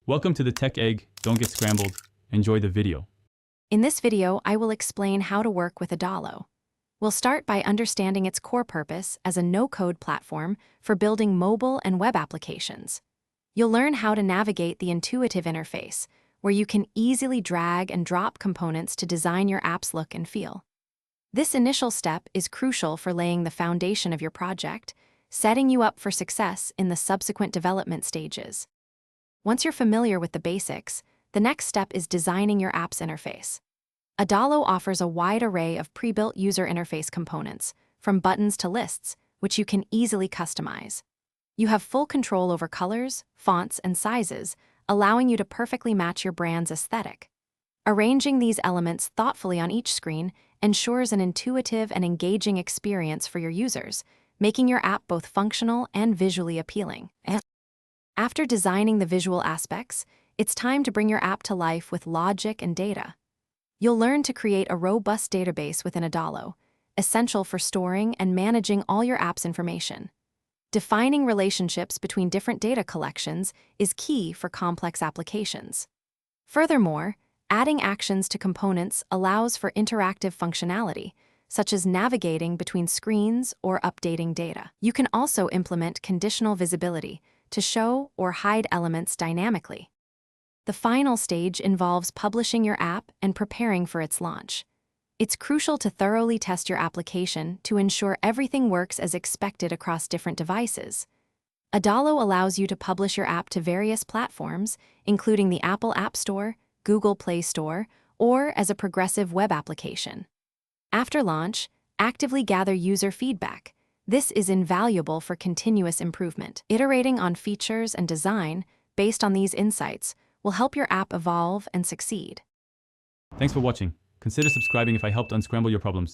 Welcome to the Tech Egg. Don't get scrambled. Enjoy the video. In this video, I will explain how to work with Adalo. We'll start by understanding its core purpose as a no-code platform for building mobile and web applications. You'll learn how to navigate the intuitive interface, where you can easily drag and drop components to design your app's look and feel. This initial step is crucial for laying the foundation of your project, setting you up for success in the subsequent development stages. Once you're familiar with the basics, the next step is designing your app's interface. Adalo offers a wide array of pre-built user interface components, from buttons to lists, which you can easily customize. You have full control over colors, fonts, and sizes, allowing you to perfectly match your brand's aesthetic. Arranging these elements thoughtfully on each screen ensures an intuitive and engaging experience for your users, making your app both functional and visually appealing. After designing the visual aspects, it's time to bring your app to life with logic and data. You'll learn to create a robust database within Adalo, essential for storing and managing all your app's information. Defining relationships between different data collections is key for complex applications. Furthermore, adding actions to components allows for interactive functionality, such as navigating between screens or updating data. You can also implement conditional visibility to show or hide elements dynamically. The final stage involves publishing your app and preparing for its launch. It's crucial to thoroughly test your application to ensure everything works as expected across different devices. Adalo allows you to publish your app to various platforms, including the Apple App Store, Google Play Store, or as a progressive web application. After launch, actively gather user feedback. This is invaluable for continuous improvement. Iterating on features and design based on these insights will help your app evolve and succeed. Thanks for watching. Consider subscribing if I helped unscramble your problems.